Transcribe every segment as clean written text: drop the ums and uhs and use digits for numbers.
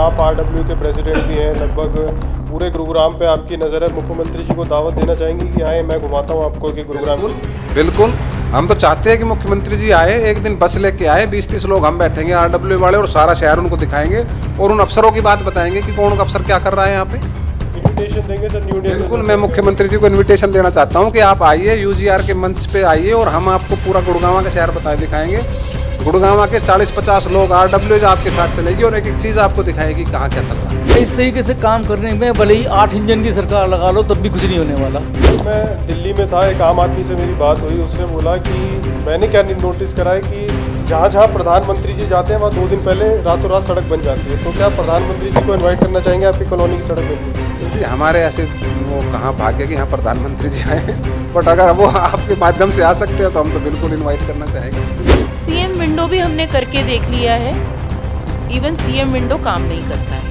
आप आरडब्ल्यू के प्रेसिडेंट भी हैं, लगभग पूरे गुरुग्राम पे आपकी नज़र है। मुख्यमंत्री जी को दावत देना चाहेंगे कि आए, मैं घुमाता हूँ आपको कि गुरुग्राम। बिल्कुल, हम तो चाहते हैं कि मुख्यमंत्री जी आए, एक दिन बस लेके आए, 20-30 लोग हम बैठेंगे आरडब्ल्यू वाले और सारा शहर उनको दिखाएंगे और उन अफसरों की बात बताएंगे कि कौन अफसर क्या कर रहा है यहाँ पे। इन्विटेशन देंगे सर न्यू डे? बिल्कुल, मैं मुख्यमंत्री जी को इनविटेशन देना चाहता हूँ कि आप आइए, यूजीआर के मंच पे आइए और हम आपको पूरा गुड़गांव का शहर बता दिखाएंगे। गुड़गांव के 40-50 लोग आरडब्ल्यू आपके साथ चलेगी और एक एक चीज़ आपको दिखाएगी कहाँ क्या चल रहा है। इस तरीके से काम करने में भले ही 8 इंजन की सरकार लगा लो तब भी कुछ नहीं होने वाला। मैं दिल्ली में था, एक आम आदमी से मेरी बात हुई, उसने बोला कि मैंने क्या नोटिस करा है कि जहाँ जहाँ प्रधानमंत्री जी जाते हैं वहाँ 2 दिन पहले रातों रात सड़क बन जाती है। तो क्या प्रधानमंत्री जी को इन्वाइट करना चाहेंगे आपकी कॉलोनी की सड़क बन? हमारे ऐसे वो कहाँ भाग्य कि यहाँ प्रधानमंत्री जी आए, बट अगर वो आपके माध्यम से आ सकते हैं तो हम तो बिल्कुल इनवाइट करना चाहेंगे। सीएम विंडो भी हमने करके देख लिया है, इवन सीएम विंडो काम नहीं करता है।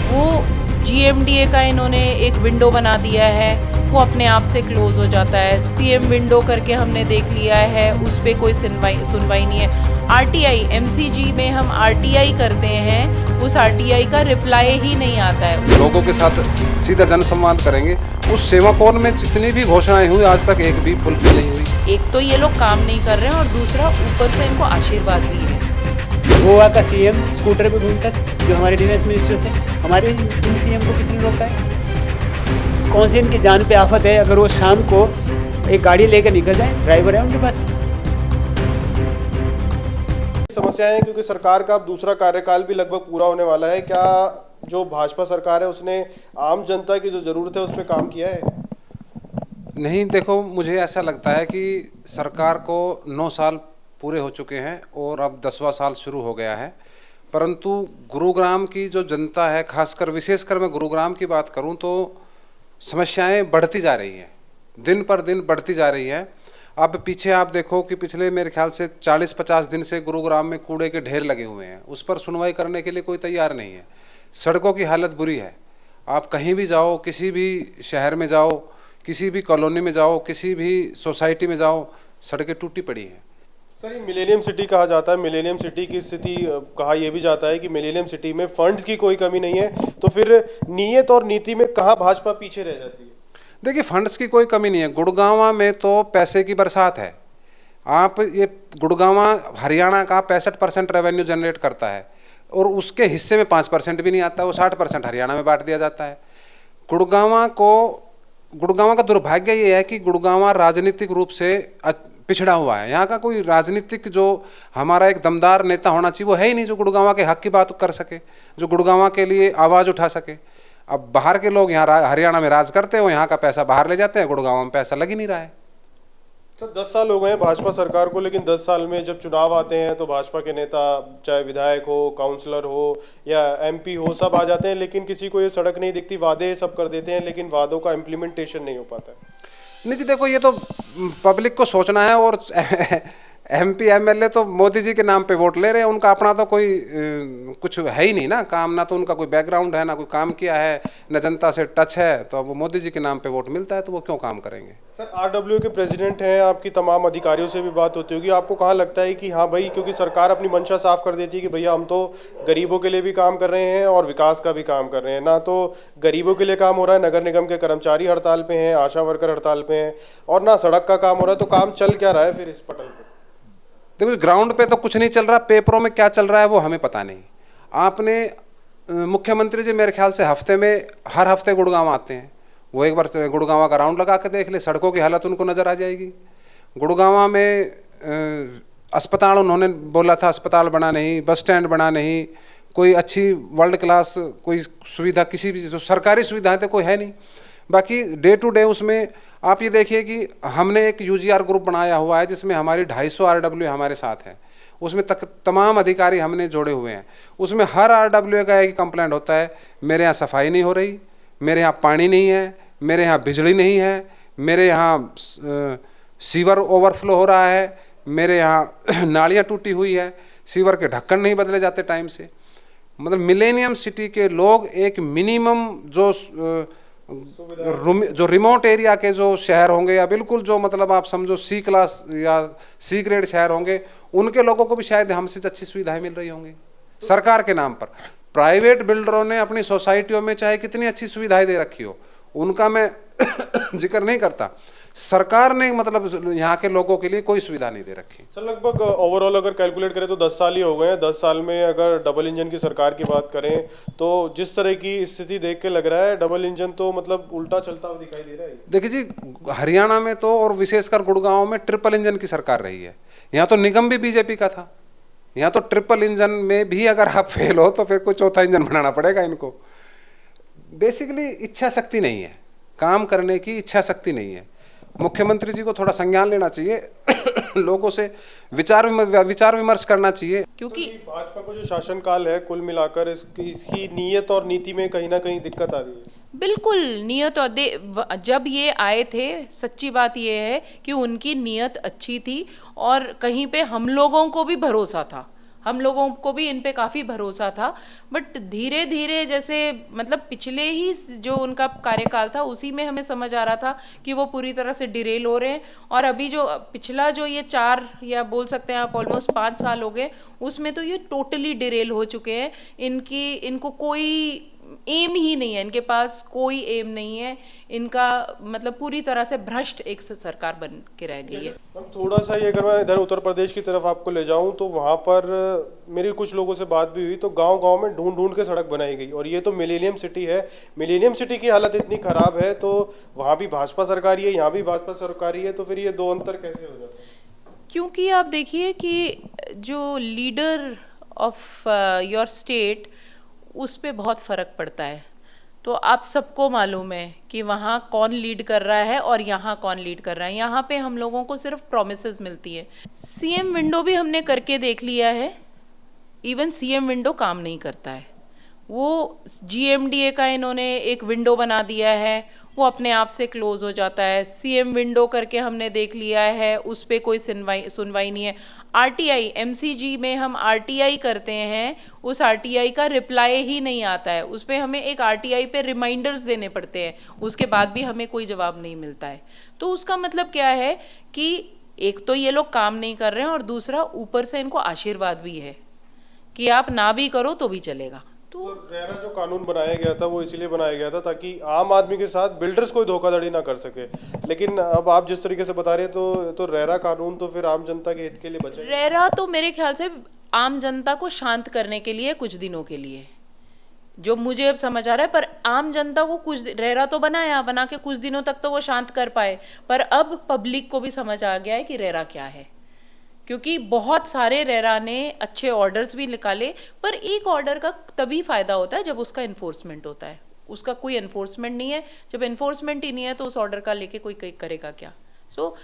वो जीएमडीए का इन्होंने एक विंडो बना दिया है, वो अपने आप से क्लोज हो जाता है। सीएम विंडो करके हमने देख लिया है, उस पर कोई सुनवाई नहीं है। आरटीआई एमसीजी में हम आरटीआई करते हैं, उस आरटीआई का रिप्लाई ही नहीं आता है। लोगों के साथ सीधा जनसंवाद करेंगे। उस सेवा कौन में जितनी भी घोषणाएं हुई आज तक एक भी फुलफिल नहीं हुई। एक तो ये लोग काम नहीं कर रहे हैं और दूसरा ऊपर से इनको आशीर्वाद भी है। गोवा का सीएम स्कूटर पे घूमता था, जो हमारे डिफेंस मिनिस्टर थे। हमारे इन सीएम को किसने रोका है? कौन सी इनकी जान पे आफत है अगर वो शाम को एक गाड़ी लेकर निकल जाए? ड्राइवर है उनके पास। समस्याएं हैं क्योंकि सरकार का अब दूसरा कार्यकाल भी लगभग पूरा होने वाला है। क्या जो भाजपा सरकार है उसने आम जनता की जो ज़रूरत है उस पर काम किया है? नहीं, देखो, मुझे ऐसा लगता है कि सरकार को 9 साल पूरे हो चुके हैं और अब 10वां साल शुरू हो गया है, परंतु गुरुग्राम की जो जनता है, खासकर विशेषकर मैं गुरुग्राम की बात करूं तो समस्याएं बढ़ती जा रही हैं, दिन पर दिन बढ़ती जा रही है। अब पीछे आप देखो कि पिछले मेरे ख्याल से 40-50 दिन से गुरुग्राम में कूड़े के ढेर लगे हुए हैं, उस पर सुनवाई करने के लिए कोई तैयार नहीं है। सड़कों की हालत बुरी है, आप कहीं भी जाओ, किसी भी शहर में जाओ, किसी भी कॉलोनी में जाओ, किसी भी सोसाइटी में जाओ, सड़कें टूटी पड़ी हैं। सर, ये मिलेनियम सिटी कहा जाता है, मिलेनियम सिटी की स्थिति कहा यह भी जाता है कि मिलेनियम सिटी में फंड्स की कोई कमी नहीं है, तो फिर नीयत और नीति में कहाँ भाजपा पीछे रह जाती है? देखिए, फंड्स की कोई कमी नहीं है। गुड़गांव में तो पैसे की बरसात है। आप ये गुड़गांव हरियाणा का 65% रेवेन्यू जनरेट करता है और उसके हिस्से में 5% भी नहीं आता, वो 60% हरियाणा में बांट दिया जाता है। गुड़गांव का दुर्भाग्य ये है कि गुड़गांव राजनीतिक रूप से पिछड़ा हुआ है। यहाँ का कोई राजनीतिक जो हमारा एक दमदार नेता होना चाहिए वो है ही नहीं, जो गुड़गांव के हक की बात कर सके, जो गुड़गांव के लिए आवाज़ उठा सके। अब बाहर के लोग यहाँ हरियाणा में राज करते हैं, वो यहाँ का पैसा बाहर ले जाते हैं, गुड़गांव में पैसा लग ही नहीं रहा है। सर, 10 साल हो गए हैं भाजपा सरकार को, लेकिन 10 साल में जब चुनाव आते हैं तो भाजपा के नेता, चाहे विधायक हो, काउंसलर हो या एमपी हो, सब आ जाते हैं, लेकिन किसी को ये सड़क नहीं दिखती। वादे सब कर देते हैं लेकिन वादों का इम्प्लीमेंटेशन नहीं हो पाता है। नहीं जी, देखो, ये तो पब्लिक को सोचना है और एमपी एमएलए तो मोदी जी के नाम पे वोट ले रहे हैं, उनका अपना तो कोई कुछ है ही नहीं ना काम, ना तो उनका कोई बैकग्राउंड है, ना कोई काम किया है, न जनता से टच है, तो अब वो मोदी जी के नाम पे वोट मिलता है तो वो क्यों काम करेंगे? सर, आरडब्ल्यू के प्रेसिडेंट हैं, आपकी तमाम अधिकारियों से भी बात होती होगी, आपको कहाँ लगता है कि हाँ भाई, क्योंकि सरकार अपनी मंशा साफ कर देती है कि भैया हम तो गरीबों के लिए भी काम कर रहे हैं और विकास का भी काम कर रहे हैं, ना तो गरीबों के लिए काम हो रहा है, नगर निगम के कर्मचारी हड़ताल पे हैं, आशा वर्कर हड़ताल पे हैं, और ना सड़क का काम हो रहा है, तो काम चल क्या रहा है फिर इस पटल पर? देखो, ग्राउंड पे तो कुछ नहीं चल रहा, पेपरों में क्या चल रहा है वो हमें पता नहीं। आपने मुख्यमंत्री जी मेरे ख्याल से हर हफ्ते गुड़गांव आते हैं, वो एक बार गुड़गांव का राउंड लगा के देख ले, सड़कों की हालत उनको नज़र आ जाएगी। गुड़गांव में अस्पताल उन्होंने बोला था, अस्पताल बना नहीं, बस स्टैंड बना नहीं, कोई अच्छी वर्ल्ड क्लास कोई सुविधा, किसी भी जो सरकारी सुविधाएं तो कोई है नहीं। बाकी डे टू डे उसमें आप ये देखिए कि हमने एक यूजीआर ग्रुप बनाया हुआ है जिसमें हमारी 250 आरडब्ल्यू हमारे साथ है, उसमें तमाम अधिकारी हमने जोड़े हुए हैं। उसमें हर आरडब्ल्यू का एक कंप्लेंट होता है, मेरे यहाँ सफाई नहीं हो रही, मेरे यहाँ पानी नहीं है, मेरे यहाँ बिजली नहीं है, मेरे यहाँ सीवर ओवरफ्लो हो रहा है, मेरे यहाँ नालियाँ टूटी हुई है, सीवर के ढक्कन नहीं बदले जाते टाइम से। मतलब मिलेनियम सिटी के लोग एक मिनिमम जो रिमोट एरिया के जो शहर होंगे या बिल्कुल जो मतलब आप समझो सी क्लास या सी ग्रेड शहर होंगे, उनके लोगों को भी शायद हमसे अच्छी सुविधाएं मिल रही होंगी सरकार के नाम पर। प्राइवेट बिल्डरों ने अपनी सोसाइटियों में चाहे कितनी अच्छी सुविधाएं दे रखी हो, उनका मैं जिक्र नहीं करता, सरकार ने मतलब यहाँ के लोगों के लिए कोई सुविधा नहीं दे रखी। सर लगभग ओवरऑल अगर कैलकुलेट करें तो 10 साल ही हो गए हैं। 10 साल में अगर डबल इंजन की सरकार की बात करें तो जिस तरह की स्थिति देख के लग रहा है डबल इंजन तो मतलब उल्टा चलता हुआ दिखाई दे रहा है। देखिए जी, हरियाणा में तो और विशेषकर गुड़गांव में ट्रिपल इंजन की सरकार रही है। यहाँ तो निगम भी बीजेपी का था, यहाँ तो ट्रिपल इंजन में भी अगर आप फेल हो तो फिर कोई चौथा इंजन बनाना पड़ेगा इनको। बेसिकली इच्छा शक्ति नहीं है, काम करने की इच्छा शक्ति नहीं है। मुख्यमंत्री जी को थोड़ा संज्ञान लेना चाहिए, लोगों से विचार विमर्श करना चाहिए। क्योंकि भाजपा को जो शासनकाल है कुल मिलाकर इसकी नीयत और नीति में कहीं ना कहीं दिक्कत आ रही है। बिल्कुल नियत और जब ये आए थे, सच्ची बात ये है कि उनकी नियत अच्छी थी और कहीं पे हम लोगों को भी भरोसा था, हम लोगों को भी इन पे काफ़ी भरोसा था। बट धीरे धीरे जैसे मतलब पिछले ही जो उनका कार्यकाल था उसी में हमें समझ आ रहा था कि वो पूरी तरह से डिरेल हो रहे हैं। और अभी जो पिछला जो ये 4 या बोल सकते हैं आप ऑलमोस्ट 5 साल हो गए, उसमें तो ये टोटली डिरेल हो चुके हैं। इनको कोई एम ही नहीं है, इनके पास कोई एम नहीं है, इनका मतलब पूरी तरह से भ्रष्ट एक सरकार बन के रह गई है। थोड़ा सा ये अगर मैं इधर उत्तर प्रदेश की तरफ आपको ले जाऊं तो वहाँ पर मेरी कुछ लोगों से बात भी हुई तो गांव-गांव में ढूंढ के सड़क बनाई गई। और ये तो मिलेनियम सिटी है, मिलेनियम सिटी की हालत इतनी खराब है तो वहाँ भी भाजपा सरकार ही है, यहाँ भी भाजपा सरकार ही है, तो फिर ये दो अंतर कैसे हो जाता है? क्योंकि आप देखिए कि जो लीडर ऑफ योर स्टेट उस पे बहुत फ़र्क पड़ता है। तो आप सबको मालूम है कि वहाँ कौन लीड कर रहा है और यहाँ कौन लीड कर रहा है। यहाँ पे हम लोगों को सिर्फ प्रॉमिसेस मिलती है। सीएम विंडो भी हमने करके देख लिया है, इवन सीएम विंडो काम नहीं करता है। वो जीएमडीए का इन्होंने एक विंडो बना दिया है, वो अपने आप से क्लोज हो जाता है। सीएम विंडो करके हमने देख लिया है, उस पर कोई सुनवाई नहीं है। आरटीआई एमसीजी में हम आरटीआई करते हैं, उस आरटीआई का रिप्लाई ही नहीं आता है। उस पर हमें एक आरटीआई पे रिमाइंडर्स देने पड़ते हैं, उसके बाद भी हमें कोई जवाब नहीं मिलता है। तो उसका मतलब क्या है कि एक तो ये लोग काम नहीं कर रहे हैं और दूसरा ऊपर से इनको आशीर्वाद भी है कि आप ना भी करो तो भी चलेगा। तो रेरा जो कानून बनाया गया था वो इसीलिए बनाया गया था ताकि आम आदमी के साथ बिल्डर्स कोई धोखाधड़ी ना कर सके। लेकिन अब आप जिस तरीके से बता रहे हैं तो रेरा कानून तो फिर आम जनता के हित के लिए बचा। रेरा तो मेरे ख्याल से आम जनता को शांत करने के लिए कुछ दिनों के लिए, जो मुझे अब समझ आ रहा है। पर आम जनता को रेरा तो बना के कुछ दिनों तक तो वो शांत कर पाए, पर अब पब्लिक को भी समझ आ गया है कि रेरा क्या है। क्योंकि बहुत सारे रेरा ने अच्छे ऑर्डर्स भी निकाले, पर एक ऑर्डर का तभी फ़ायदा होता है जब उसका इन्फोर्समेंट होता है। उसका कोई इन्फोर्समेंट नहीं है, जब इन्फोर्समेंट ही नहीं है तो उस ऑर्डर का लेके कोई करेगा क्या। So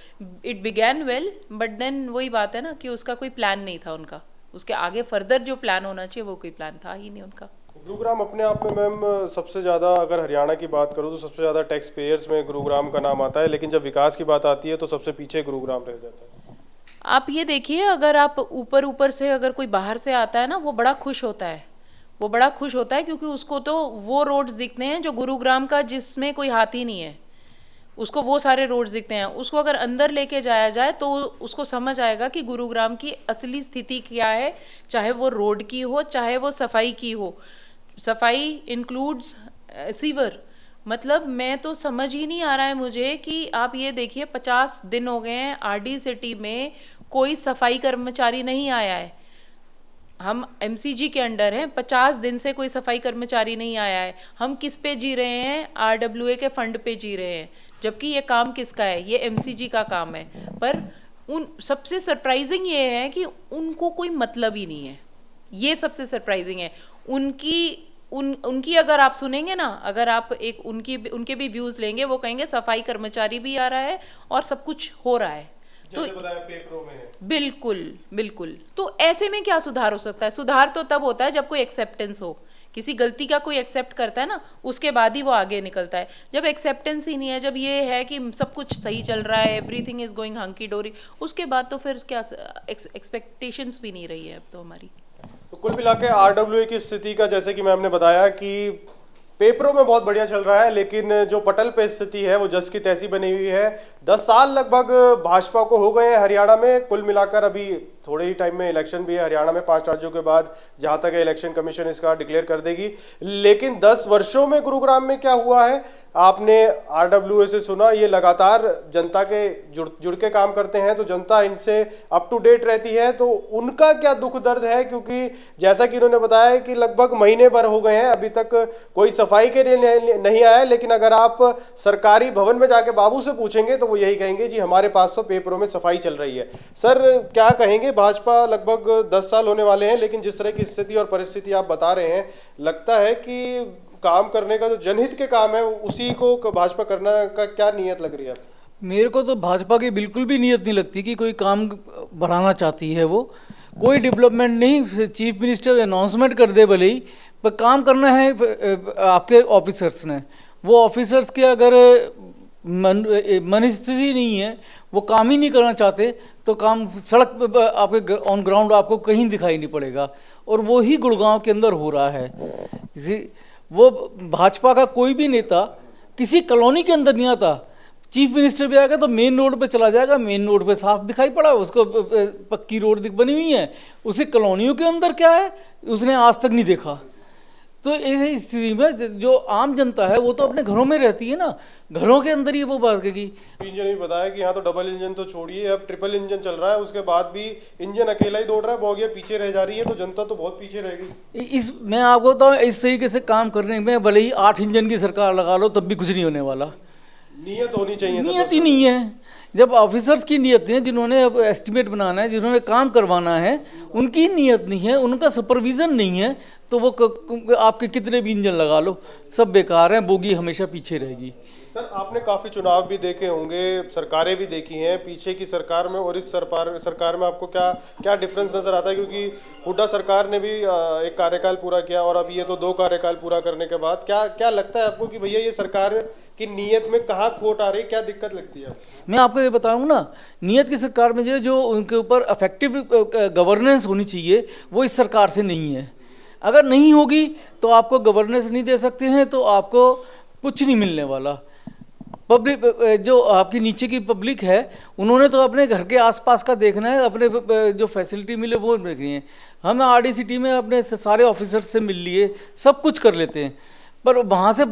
it began well, but then वही बात है ना कि उसका कोई प्लान नहीं था उनका, उसके आगे फर्दर जो प्लान होना चाहिए वो कोई प्लान था ही नहीं उनका। गुरुग्राम अपने आप में मैम सबसे ज़्यादा अगर हरियाणा की बात करूँ तो सबसे ज़्यादा टैक्स पेयर्स में गुरुग्राम का नाम आता है, लेकिन जब विकास की बात आती है तो सबसे पीछे गुरुग्राम रह जाता है। आप ये देखिए, अगर आप ऊपर से अगर कोई बाहर से आता है ना, वो बड़ा खुश होता है, वो बड़ा खुश होता है क्योंकि उसको तो वो रोड्स दिखते हैं जो गुरुग्राम का जिसमें कोई हाथ ही नहीं है, उसको वो सारे रोड्स दिखते हैं। उसको अगर अंदर लेके जाया जाए तो उसको समझ आएगा कि गुरुग्राम की असली स्थिति क्या है, चाहे वो रोड की हो चाहे वो सफाई की हो। सफाई इंक्लूड्स सीवर, मतलब मैं तो समझ ही नहीं आ रहा है मुझे कि आप ये देखिए 50 दिन हो गए हैं आरडी सिटी में कोई सफाई कर्मचारी नहीं आया है। हम एमसीजी के अंडर हैं, 50 दिन से कोई सफाई कर्मचारी नहीं आया है। हम किस पे जी रहे हैं? आरडब्ल्यूए के फंड पे जी रहे हैं, जबकि ये काम किसका है? ये एमसीजी का काम है। पर उन सबसे सरप्राइजिंग ये है कि उनको कोई मतलब ही नहीं है, ये सबसे सरप्राइजिंग है। उनकी अगर आप सुनेंगे ना, अगर आप एक उनके भी व्यूज़ लेंगे, वो कहेंगे सफाई कर्मचारी भी आ रहा है और सब कुछ हो रहा है। तो पेपरों में है। बिल्कुल। तो ऐसे में क्या सुधार हो सकता है? सुधार तो तब होता है जब कोई एक्सेप्टेंस हो, किसी गलती का कोई एक्सेप्ट करता है ना, उसके बाद ही वो आगे निकलता है। जब एक्सेप्टेंस ही नहीं है, जब ये है कि सब कुछ सही चल रहा है, एवरीथिंग इज गोइंग हंकी डोरी, उसके बाद तो फिर क्या एक्सपेक्टेशंस भी नहीं रही है अब तो हमारी। तो कुल मिला के आरडब्ल्यूए की स्थिति का, जैसे कि मैम ने बताया कि पेपरों में बहुत बढ़िया चल रहा है, लेकिन जो पटल पे स्थिति है वो जस की तैसी बनी हुई है। 10 साल लगभग भाजपा को हो गए हैं हरियाणा में। कुल मिलाकर अभी थोड़े ही टाइम में इलेक्शन भी है हरियाणा में 5 राज्यों के बाद, जहां तक इलेक्शन कमीशन इसका डिक्लेयर कर देगी। लेकिन 10 वर्षों में गुरुग्राम में क्या हुआ है, आपने आरडब्ल्यूए से सुना, ये लगातार जनता के जुड़ के काम करते हैं, तो जनता इनसे अप टू डेट रहती है। तो उनका क्या दुख दर्द है, क्योंकि जैसा कि उन्होंने बताया कि लगभग महीने भर हो गए हैं, अभी तक कोई सफाई के लिए नहीं आया। लेकिन अगर आप सरकारी भवन में जाके बाबू से पूछेंगे तो वो यही कहेंगे, जी हमारे पास तो पेपरों में सफाई चल रही है। सर क्या कहेंगे, भाजपा लगभग 10 साल होने वाले हैं, लेकिन जिस तरह की स्थिति और परिस्थिति आप बता रहे हैं, लगता है कि काम करने का जो जनहित के काम है उसी को भाजपा करना का क्या नियत लग रही है? मेरे को तो भाजपा की बिल्कुल भी नियत नहीं लगती कि कोई काम बढ़ाना चाहती है। वो कोई डेवलपमेंट नहीं, चीफ मिनिस्टर अनाउंसमेंट कर दे भले ही, पर काम करना है आपके ऑफिसर्स ने। वो ऑफिसर्स के अगर मन स्थिति नहीं है, वो काम ही नहीं करना चाहते, तो काम सड़क आपके ऑन ग्राउंड आपको कहीं दिखाई नहीं पड़ेगा। और वो ही गुड़गांव के अंदर हो रहा है। वो भाजपा का कोई भी नेता किसी कॉलोनी के अंदर नहीं आता। चीफ मिनिस्टर भी आएगा तो मेन रोड पे चला जाएगा, मेन रोड पे साफ दिखाई पड़ा, उसको पक्की रोड बनी हुई है, उसे कॉलोनियों के अंदर क्या है उसने आज तक नहीं देखा। तो इस स्थिति में जो आम जनता है वो तो अपने घरों में रहती है ना, घरों के अंदर ही वो बात करेगी। इंजन भी बताया कि यहाँ तो डबल इंजन तो छोड़िए, अब ट्रिपल इंजन चल रहा है, उसके बाद भी इंजन अकेला ही दौड़ रहा है, बोगियां पीछे रह जा रही है, तो जनता तो बहुत पीछे रहेगी। मैं आपको बताऊँ, इस तरीके से काम करने में भले ही 8 इंजन की सरकार लगा लो तब भी कुछ नहीं होने वाला। नियत होनी चाहिए, नियत ही नहीं है। जब ऑफिसर्स की नियत है, जिन्होंने अब एस्टिमेट बनाना है, जिन्होंने काम करवाना है, उनकी नियत नहीं है, उनका सुपरविजन नहीं है, तो वो आपके कितने भी इंजन लगा लो सब बेकार हैं, बोगी हमेशा पीछे रहेगी। सर आपने काफ़ी चुनाव भी देखे होंगे, सरकारें भी देखी हैं, पीछे की सरकार में और इस सरकार में आपको क्या क्या डिफरेंस नज़र आता है? क्योंकि हुड्डा सरकार ने भी एक कार्यकाल पूरा किया और अब ये तो 2 कार्यकाल पूरा करने के बाद क्या क्या लगता है आपको कि भैया ये सरकार की नीयत में कहाँ खोट आ रही, क्या दिक्कत लगती है? मैं आपको ये बताऊँ ना, नियत की सरकार में जो उनके ऊपर इफेक्टिव गवर्नेंस होनी चाहिए वो इस सरकार से नहीं है। अगर नहीं होगी तो आपको गवर्नेंस नहीं दे सकते हैं, तो आपको कुछ नहीं मिलने वाला। पब्लिक जो आपकी नीचे की पब्लिक है, उन्होंने तो अपने घर के आसपास का देखना है, अपने जो फैसिलिटी मिले वो देखनी है। हम आरडीसीटी में अपने सारे ऑफिसर से मिल लिए, सब कुछ कर लेते हैं, पर वहाँ से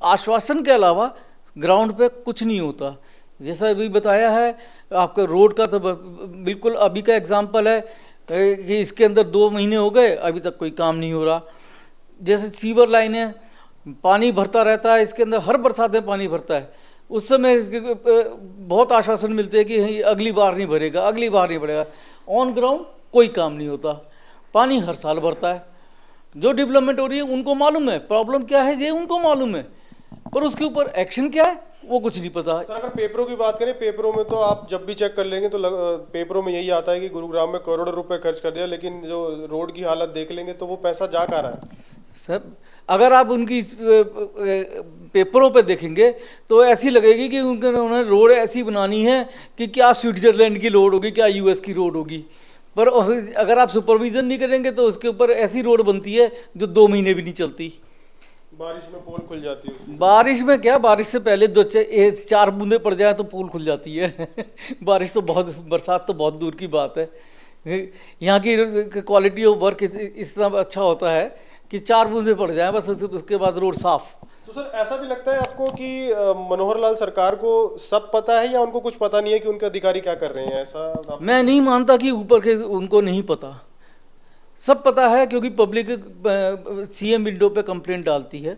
आश्वासन के अलावा ग्राउंड पे कुछ नहीं होता। जैसा अभी बताया है आपका रोड का, तो बिल्कुल अभी का एग्जाम्पल है कि इसके अंदर 2 महीने हो गए, अभी तक कोई काम नहीं हो रहा। जैसे सीवर लाइन है, पानी भरता रहता है, इसके अंदर हर बरसात में पानी भरता है। उस समय बहुत आश्वासन मिलते हैं कि अगली बार नहीं भरेगा, अगली बार नहीं भरेगा। ऑन ग्राउंड कोई काम नहीं होता, पानी हर साल भरता है। जो डेवलपमेंट हो रही है उनको मालूम है प्रॉब्लम क्या है, ये उनको मालूम है, पर उसके ऊपर एक्शन क्या है वो कुछ नहीं पता। सर अगर पेपरों की बात करें, पेपरों में तो आप जब भी चेक कर लेंगे तो पेपरों में यही आता है कि गुरुग्राम में करोड़ों रुपए खर्च कर दिया, लेकिन जो रोड की हालत देख लेंगे तो वो पैसा जा कहाँ रहा है? सर अगर आप उनकी पेपरों पे देखेंगे तो ऐसी लगेगी कि उन्होंने रोड ऐसी बनानी है कि क्या स्विट्जरलैंड की रोड होगी, क्या यूएस की रोड होगी। पर अगर आप सुपरविजन नहीं करेंगे तो उसके ऊपर ऐसी रोड बनती है जो 2 महीने भी नहीं चलती। बारिश में पोल खुल जाती है। बारिश में क्या, बारिश से पहले 4 बूंदे पड़ जाए तो पोल खुल जाती है। बारिश तो बहुत, बरसात तो बहुत दूर की बात है। यहाँ की क्वालिटी ऑफ वर्क इतना अच्छा होता है कि 4 बूंदे पड़ जाए बस, उसके बाद रोड साफ। तो सर ऐसा भी लगता है आपको कि मनोहर लाल सरकार को सब पता है या उनको कुछ पता नहीं है कि उनके अधिकारी क्या कर रहे हैं? ऐसा मैं नहीं मानता कि ऊपर के उनको नहीं पता, सब पता है, क्योंकि पब्लिक सीएम विंडो पे कंप्लेंट डालती है,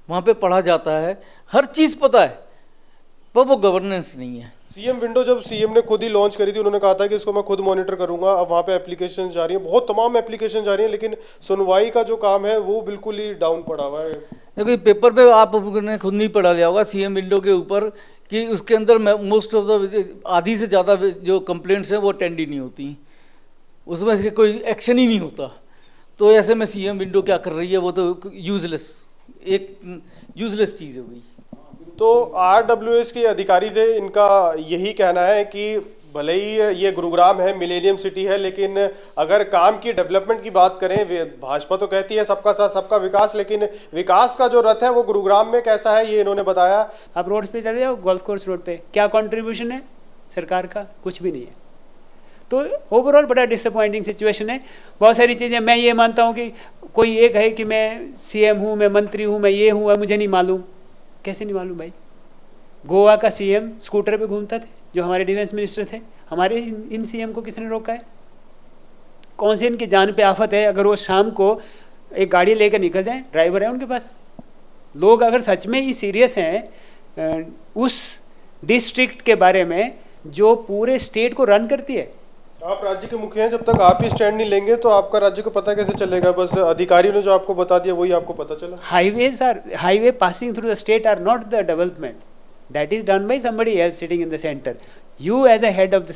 वहाँ पे पढ़ा जाता है, हर चीज़ पता है, पर वो गवर्नेंस नहीं है। सीएम विंडो जब सीएम ने खुद ही लॉन्च करी थी, उन्होंने कहा था कि इसको मैं खुद मॉनिटर करूंगा। अब वहाँ पे एप्लीकेशन जा रही हैं, बहुत तमाम एप्लीकेशन जा रही हैं, लेकिन सुनवाई का जो काम है वो बिल्कुल ही डाउन पड़ा हुआ है। क्योंकि पेपर पे आपने खुद नहीं पढ़ा लिया होगा सीएम विंडो के ऊपर कि उसके अंदर मोस्ट ऑफ द आधी से ज़्यादा जो कंप्लेंट्स हैं वो अटेंड ही नहीं होती, उसमें से कोई एक्शन ही नहीं होता। तो ऐसे में सीएम विंडो क्या कर रही है, वो तो यूजलेस, एक यूजलेस चीज़ हो गई। तो आरडब्ल्यूएस के अधिकारी थे, इनका यही कहना है कि भले ही ये गुरुग्राम है, मिलेनियम सिटी है, लेकिन अगर काम की डेवलपमेंट की बात करें, भाजपा तो कहती है सबका साथ सबका विकास, लेकिन विकास का जो रथ है वो गुरुग्राम में कैसा है ये इन्होंने बताया। आप रोड पे चले जाओ, गोल्फ कोर्स रोड पे क्या कंट्रीब्यूशन है सरकार का? कुछ भी नहीं है। तो ओवरऑल बड़ा डिसअपॉइंटिंग सिचुएशन है। बहुत सारी चीज़ें मैं ये मानता हूँ कि कोई एक है कि मैं सीएम हूँ, मैं मंत्री हूँ, मैं ये हूँ, मुझे नहीं मालूम। कैसे नहीं मालूम भाई? गोवा का सीएम स्कूटर पे घूमता थे, जो हमारे डिफेंस मिनिस्टर थे। हमारे इन सीएम को किसने रोका है? कौन सी इनकी जान पे आफत है अगर वो शाम को एक गाड़ी लेकर निकल जाएं? ड्राइवर है उनके पास। लोग अगर सच में ही सीरियस हैं उस डिस्ट्रिक्ट के बारे में जो पूरे स्टेट को रन करती है। आप राज्य के मुखिया हैं, जब तक आप ही स्टैंड नहीं लेंगे तो आपका राज्य को पता कैसे चलेगा? बस अधिकारियों ने जो आपको बता दिया वही आपको पता चला। Highway passing through the state are not the development, that is done by somebody else sitting in the centre. You as a head of the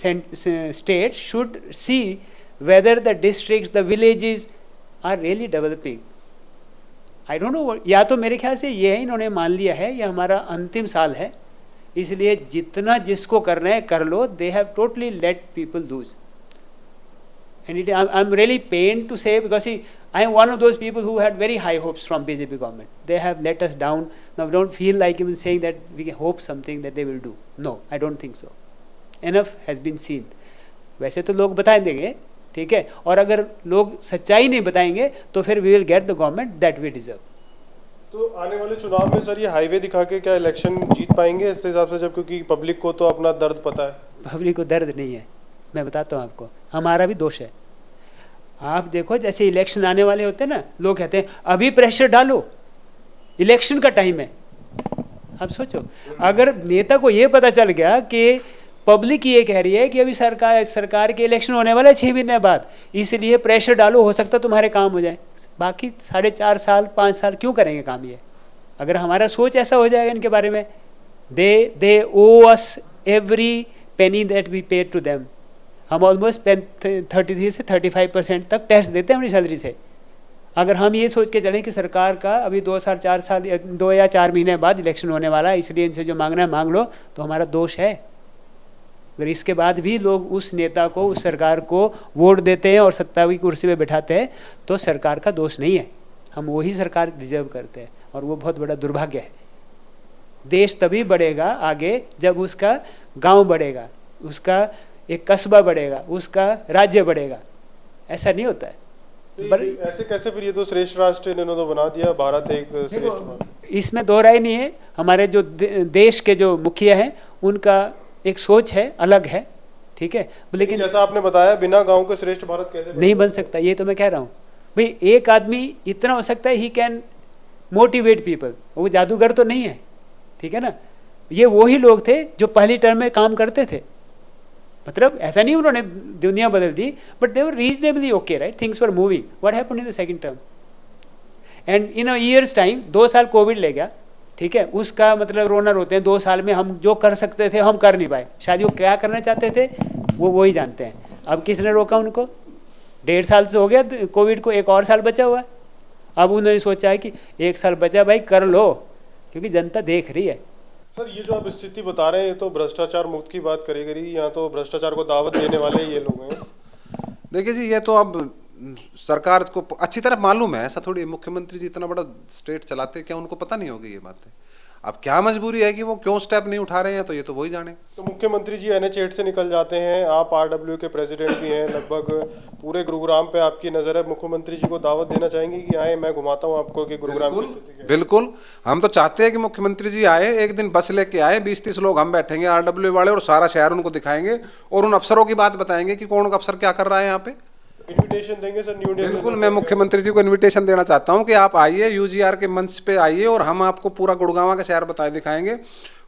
state should see whether the districts, the villages are really developing. I don't know, या तो मेरे ख्याल से ये है, इन्होंने मान लिया है ये हमारा अंतिम साल है, इसलिए जितना जिसको करना है कर लो. They have totally let people lose. And I'm really pained to say, because see, I am one of those people who had very high hopes from BJP government. They have let us down. Now we don't feel like even saying that we can hope something that they will do. No, I don't think so. Enough has been seen. वैसे तो लोग बता देंगे, ठीक है, और अगर लोग सच्चाई नहीं बताएंगे तो फिर we will get the government that we deserve. तो आने वाले चुनाव में सर ये हाईवे दिखा के क्या इलेक्शन जीत पाएंगे इस हिसाब से, जब क्योंकि पब्लिक को तो अपना दर्द पता है? पब्लिक को दर्द नहीं है, मैं बताता हूँ आपको, हमारा भी दोष है. आप देखो जैसे इलेक्शन आने वाले होते हैं ना, लोग कहते हैं अभी प्रेशर डालो, इलेक्शन का टाइम है. आप सोचो अगर नेता को ये पता चल गया कि पब्लिक ये कह रही है कि अभी सरकार के इलेक्शन होने वाला है 6 महीने बाद, इसलिए प्रेशर डालो, हो सकता है तुम्हारे काम हो जाए. बाकी 4.5 साल 5 साल क्यों करेंगे काम ये? अगर हमारा सोच ऐसा हो जाएगा इनके बारे में, they owe us every penny that we pay to them. हम ऑलमोस्ट 33 से 35% तक टैक्स देते हैं अपनी सैलरी से. अगर हम ये सोच के चलें कि सरकार का अभी 2 या 4 महीने बाद इलेक्शन होने वाला है, इसलिए इनसे जो मांगना है मांग लो, तो हमारा दोष है. अगर इसके बाद भी लोग उस नेता को, उस सरकार को वोट देते हैं और सत्ता की कुर्सी पे बैठाते हैं, तो सरकार का दोष नहीं है. हम वही सरकार डिजर्व करते हैं, और वो बहुत बड़ा दुर्भाग्य है. देश तभी बढ़ेगा आगे जब उसका गांव बढ़ेगा, उसका एक कस्बा बढ़ेगा, उसका राज्य बढ़ेगा. ऐसा नहीं होता है. तो ऐसे कैसे फिर ये तो श्रेष्ठ राष्ट्र इन्होंने तो बना दिया, भारत एक श्रेष्ठ भारत. इसमें दो राय नहीं है. हमारे जो देश के जो मुखिया हैं उनका एक सोच है, अलग है, ठीक है, लेकिन जैसा आपने बताया बिना गांव के श्रेष्ठ भारत कैसे नहीं बन सकता. ये तो मैं कह रहा हूँ भाई, एक आदमी इतना हो सकता है, ही कैन मोटिवेट पीपल. वो जादूगर तो नहीं है, ठीक है ना. ये वही लोग थे जो पहली टर्म में काम करते थे. मतलब ऐसा नहीं उन्होंने दुनिया बदल दी, but they were reasonably okay, right. Things were moving. What happened in the second term? And in a year's time 2 साल कोविड ले गया, ठीक है. उसका मतलब रोना रोते हैं 2 साल में हम जो कर सकते थे हम कर नहीं पाए. शायद वो क्या करना चाहते थे वो ही जानते हैं. अब किसने रोका उनको? 1.5 साल से हो गया कोविड को, 1 और साल बचा हुआ है. अब उन्होंने सोचा है कि 1 साल बचा भाई, कर लो, क्योंकि जनता देख रही है. सर ये जो आप स्थिति बता रहे हैं, ये तो भ्रष्टाचार मुक्त की बात करेगी, यहाँ तो भ्रष्टाचार को दावत देने वाले ये लोग हैं. देखिए जी, ये तो अब सरकार को अच्छी तरह मालूम है. ऐसा थोड़ी मुख्यमंत्री जी इतना बड़ा स्टेट चलाते, क्या उनको पता नहीं होगी ये बातें? अब क्या मजबूरी है कि वो क्यों स्टेप नहीं उठा रहे हैं, तो ये तो वही जाने. तो मुख्यमंत्री जी NH8 से निकल जाते हैं, आप RW के प्रेसिडेंट भी हैं, लगभग पूरे गुरुग्राम पे आपकी नज़र है. मुख्यमंत्री जी को दावत देना चाहेंगे कि आए, मैं घुमाता हूँ आपको कि गुरुग्राम की स्थिति क्या है? बिल्कुल, हम तो चाहते हैं कि मुख्यमंत्री जी आए, एक दिन बस लेके आए, 20-30 लोग हम बैठेंगे RW वाले, और सारा शहर उनको दिखाएंगे और उन अफसरों की बात बताएंगे कि कौन अफसर क्या कर रहा है यहाँ पे. इनविटेशन देंगे सर न्यू इंडिया? बिल्कुल, मैं मुख्यमंत्री जी को इनविटेशन देना चाहता हूं कि आप आइए, UGR के मंच पे आइए, और हम आपको पूरा गुड़गांव का शहर बताए दिखाएंगे.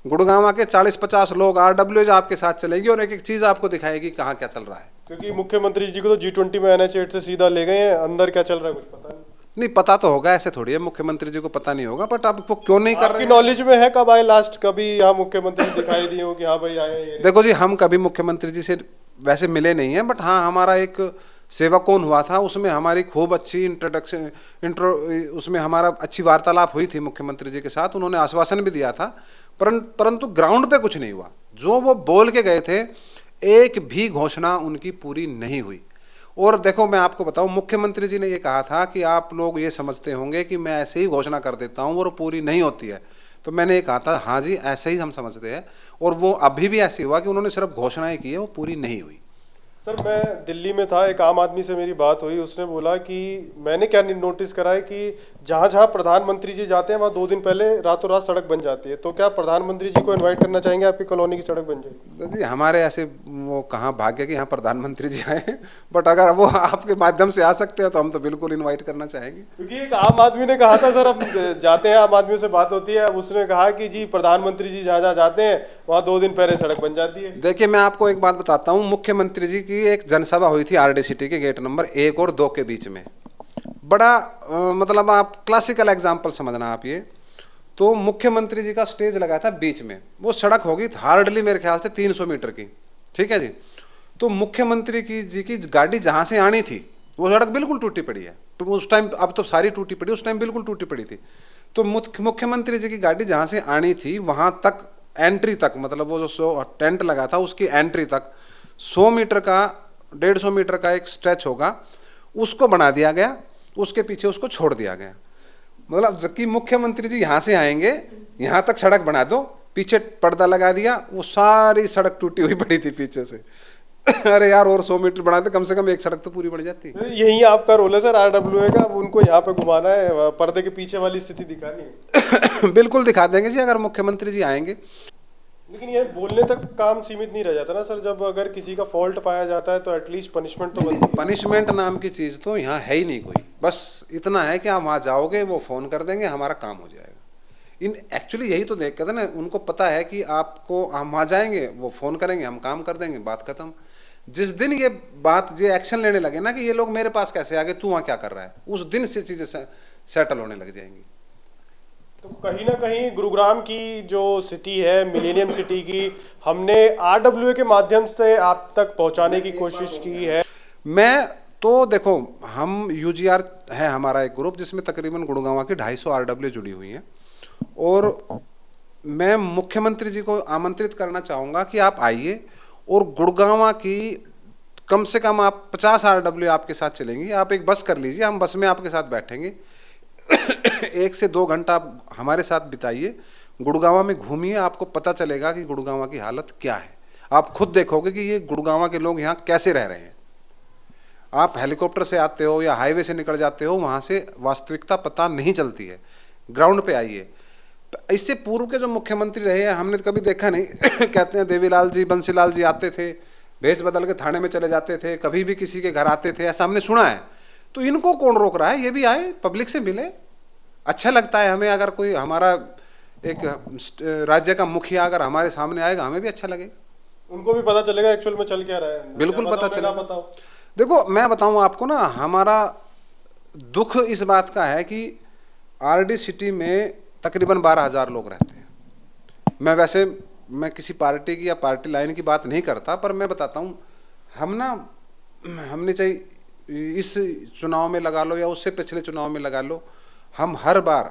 गुड़गांव के 40-50 लोग RW आपके साथ चलेंगे और एक एक चीज़ आपको दिखाएगी कहाँ क्या चल रहा है. क्योंकि मुख्यमंत्री जी को तो G20 में NH8 से सीधा ले गए हैं, अंदर क्या चल रहा है कुछ पता नहीं. पता तो होगा, ऐसे थोड़ी है मुख्यमंत्री जी को पता नहीं होगा, बट आपको क्यों नहीं कर रहे हैं? नॉलेज में है कब आए लास्ट, कभी यहाँ मुख्यमंत्री दिखाई दिए हो कि हाँ भाई आए? देखो जी, हम कभी मुख्यमंत्री जी से वैसे मिले नहीं हैं, बट हाँ हमारा एक सेवा कौन हुआ था, उसमें हमारी खूब अच्छी उसमें हमारा अच्छी वार्तालाप हुई थी मुख्यमंत्री जी के साथ. उन्होंने आश्वासन भी दिया था, परंतु ग्राउंड पे कुछ नहीं हुआ. जो वो बोल के गए थे, एक भी घोषणा उनकी पूरी नहीं हुई. और देखो मैं आपको बताऊं, मुख्यमंत्री जी ने ये कहा था कि आप लोग ये समझते होंगे कि मैं ऐसे ही घोषणा कर देता हूँ और पूरी नहीं होती है. तो मैंने ये कहा था, हाँ जी ऐसे ही हम समझते हैं, और वो अभी भी ऐसे हुआ कि उन्होंने सिर्फ घोषणाएं की है, वो पूरी नहीं हुई. सर मैं दिल्ली में था, एक आम आदमी से मेरी बात हुई, उसने बोला कि मैंने क्या नोटिस करा है कि जहाँ जहाँ प्रधानमंत्री जी जाते हैं वहाँ 2 दिन पहले रातों रात सड़क बन जाती है। तो क्या प्रधानमंत्री जी को इनवाइट करना चाहेंगे, आपकी कॉलोनी की सड़क बन जाएगी? जी हमारे ऐसे वो कहाँ भाग्य कि यहाँ प्रधानमंत्री जी आए, बट अगर वो आपके माध्यम से आ सकते हैं तो हम तो बिल्कुल इनवाइट करना चाहेंगे। क्योंकि एक आम आदमी ने कहा था, सर अब जाते हैं आम आदमियों से बात होती है, अब उसने कहा कि जी प्रधानमंत्री जी जहाँ जहाँ जाते हैं वहाँ 2 दिन पहले सड़क बन जाती है। देखिए मैं आपको एक बात बताता हूँ, मुख्यमंत्री जी की एक जनसभा हुई थी आरडी सिटी के गेट नंबर 1 और 2 के बीच में। बड़ा मतलब आप क्लासिकल एग्जाम्पल समझना आप ये, तो मुख्यमंत्री जी का स्टेज लगा था बीच में, वो सड़क होगी हार्डली मेरे ख्याल से 300 मीटर की, ठीक है जी। तो मुख्यमंत्री जी की गाड़ी जहाँ से आनी थी वो सड़क बिल्कुल टूटी पड़ी है, तो उस टाइम, अब तो सारी टूटी पड़ी, उस टाइम बिल्कुल टूटी पड़ी थी। तो मुख्यमंत्री जी की गाड़ी जहाँ से आनी थी वहाँ तक एंट्री तक, मतलब वो जो टेंट लगा था उसकी एंट्री तक 100 मीटर का 150 मीटर का एक स्ट्रेच होगा, उसको बना दिया गया, उसके पीछे उसको छोड़ दिया गया। मतलब जबकि मुख्यमंत्री जी यहाँ से आएंगे, यहाँ तक सड़क बना दो, पीछे पर्दा लगा दिया, वो सारी सड़क टूटी हुई पड़ी थी पीछे से। अरे यार और 100 मीटर बनाते कम से कम एक सड़क तो पूरी बन जाती। यही आपका रोल है सर RWA का, उनको यहाँ पे घुमाना है, पर्दे के पीछे वाली स्थिति दिखानी है। बिल्कुल दिखा देंगे जी अगर मुख्यमंत्री जी आएंगे। लेकिन ये बोलने तक काम सीमित नहीं रह जाता ना सर, जब अगर किसी का फॉल्ट पाया जाता है तो एटलीस्ट पनिशमेंट तो बनती है। पनिशमेंट नाम की चीज़ तो यहाँ है ही नहीं कोई, बस इतना है कि आप वहाँ जाओगे, वो फ़ोन कर देंगे, हमारा काम हो जाएगा। इन एक्चुअली यही तो देख कर ना, उनको पता है कि आपको, हम वहाँ जाएंगे, वो फ़ोन करेंगे, हम काम कर देंगे, बात खत्म। जिस दिन ये बात, ये एक्शन लेने लगे ना कि ये लोग मेरे पास कैसे आ गए, तू वहाँ क्या कर रहा है, उस दिन से चीज़ें सेटल होने लग जाएंगी। तो कहीं ना कहीं गुरुग्राम की जो सिटी है, मिलेनियम सिटी की, हमने RWA के माध्यम से आप तक पहुंचाने की कोशिश की है। मैं तो देखो, हम UGR है हमारा एक ग्रुप जिसमें तकरीबन गुड़गांव की 250 RWA जुड़ी हुई हैं, और मैं मुख्यमंत्री जी को आमंत्रित करना चाहूँगा कि आप आइए और गुड़गांव की कम से कम आप 50 RWA आपके साथ चलेंगी। आप एक बस कर लीजिए, हम बस में आपके साथ बैठेंगे, 1 से 2 घंटा आप हमारे साथ बिताइए, गुड़गांव में घूमिए, आपको पता चलेगा कि गुड़गांव की हालत क्या है। आप खुद देखोगे कि ये गुड़गांव के लोग यहाँ कैसे रह रहे हैं। आप हेलीकॉप्टर से आते हो या हाईवे से निकल जाते हो, वहाँ से वास्तविकता पता नहीं चलती है। ग्राउंड पे आइए। इससे पूर्व के जो मुख्यमंत्री रहे हैं हमने कभी देखा नहीं। कहते हैं देवीलाल जी, बंसीलाल जी आते थे, भेष बदल के थाने में चले जाते थे, कभी भी किसी के घर आते थे, ऐसा हमने सुना है। तो इनको कौन रोक रहा है, ये भी आए, पब्लिक से मिले। अच्छा लगता है हमें, अगर कोई हमारा एक राज्य का मुखिया अगर हमारे सामने आएगा, हमें भी अच्छा लगेगा, उनको भी पता चलेगा एक्चुअल में चल क्या रहा है। बिल्कुल पता चलेगा। देखो मैं बताऊं आपको ना, हमारा दुख इस बात का है कि RD सिटी में तकरीबन 12,000 लोग रहते हैं। मैं किसी पार्टी की या पार्टी लाइन की बात नहीं करता, पर मैं बताता हूँ, हमने चाहे इस चुनाव में लगा लो या उससे पिछले चुनाव में लगा लो, हम हर बार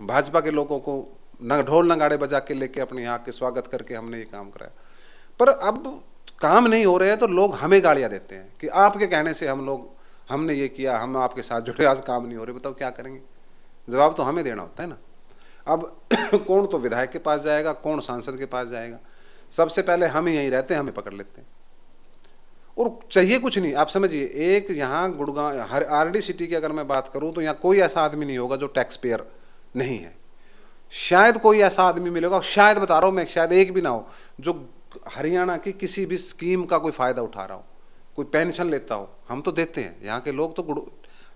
भाजपा के लोगों को ढोल नगाड़े बजा के लेके अपने यहाँ के स्वागत करके हमने ये काम कराया। पर अब काम नहीं हो रहे हैं तो लोग हमें गालियाँ देते हैं कि आपके कहने से हमने ये किया, हम आपके साथ जुड़े, आज काम नहीं हो रहे, बताओ क्या करेंगे। जवाब तो हमें देना होता है ना। अब कौन तो विधायक के पास जाएगा, कौन सांसद के पास जाएगा, सबसे पहले हम ही यहीं रहते हैं, हमें पकड़ लेते हैं। और चाहिए कुछ नहीं, आप समझिए, एक यहाँ गुड़गांव RD सिटी की अगर मैं बात करूँ तो यहाँ कोई ऐसा आदमी नहीं होगा जो टैक्स पेयर नहीं है। शायद कोई ऐसा आदमी मिलेगा, शायद बता रहा हूँ मैं, शायद एक भी ना हो जो हरियाणा की किसी भी स्कीम का कोई फायदा उठा रहा हो, कोई पेंशन लेता हो। हम तो देते हैं, यहाँ के लोग तो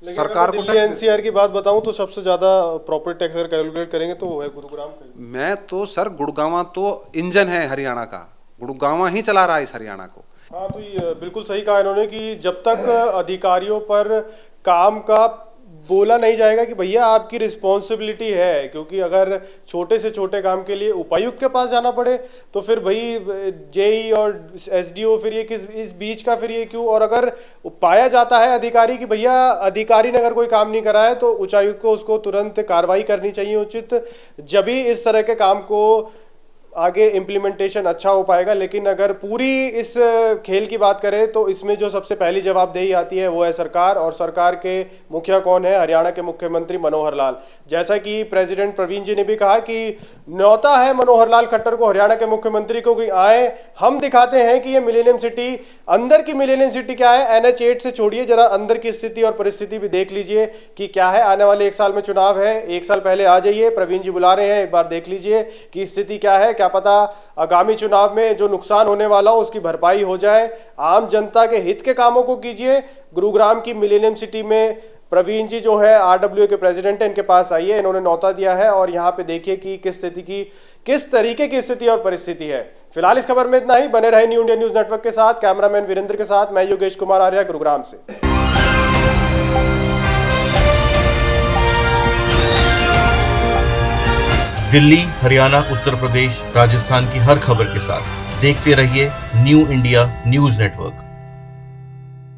सरकार को। दिल्ली NCR की बात बताऊं तो सबसे ज्यादा प्रॉपर्टी टैक्स अगर कैलकुलेट करेंगे तो वो है गुरुग्राम का। मैं तो सर, गुड़गांव तो इंजन है हरियाणा का, गुड़गांव ही चला रहा है इस हरियाणा को। हाँ, तो ये बिल्कुल सही कहा इन्होंने कि जब तक अधिकारियों पर काम का बोला नहीं जाएगा कि भैया आपकी रिस्पॉन्सिबिलिटी है, क्योंकि अगर छोटे से छोटे काम के लिए उपायुक्त के पास जाना पड़े तो फिर भाई JE और SDO, फिर ये इस बीच का फिर ये क्यों। और अगर पाया जाता है अधिकारी कि भैया अधिकारी ने अगर कोई काम नहीं करा है तो उच्चायुक्त को उसको तुरंत कार्रवाई करनी चाहिए उचित, जब भी इस तरह के काम को आगे इम्प्लीमेंटेशन अच्छा हो पाएगा। लेकिन अगर पूरी इस खेल की बात करें तो इसमें जो सबसे पहली जवाबदेही आती है वो है सरकार, और सरकार के मुखिया कौन है? हरियाणा के मुख्यमंत्री मनोहर लाल। जैसा कि प्रेसिडेंट प्रवीण जी ने भी कहा कि न्योता है मनोहर लाल खट्टर को, हरियाणा के मुख्यमंत्री को, कि आए हम दिखाते हैं कि ये मिलेनियम सिटी, अंदर की मिलेनियम सिटी क्या है। NH8 से छोड़िए, जरा अंदर की स्थिति और परिस्थिति भी देख लीजिए कि क्या है। आने वाले 1 साल में चुनाव है, 1 साल पहले आ जाइए, प्रवीण जी बुला रहे हैं, एक बार देख लीजिए कि स्थिति क्या है। क्या पता आगामी चुनाव में जो नुकसान होने वाला हो उसकी भरपाई हो जाए। आम जनता के हित के कामों को कीजिए। गुरुग्राम की मिलेनियम सिटी में प्रवीण जी जो है RWA के प्रेसिडेंट हैं, इनके पास आइए, इन्होंने न्योता दिया है और यहाँ पे देखिए कि किस तरीके की स्थिति और परिस्थिति है। फिलहाल इस खबर में इतना ही। बने रहे न्यू इंडिया न्यूज नेटवर्क के साथ। कैमरामैन वीरेंद्र के साथ मैं योगेश कुमार आर्या, गुरुग्राम से। दिल्ली, हरियाणा, उत्तर प्रदेश, राजस्थान की हर खबर के साथ देखते रहिए न्यू इंडिया न्यूज नेटवर्क।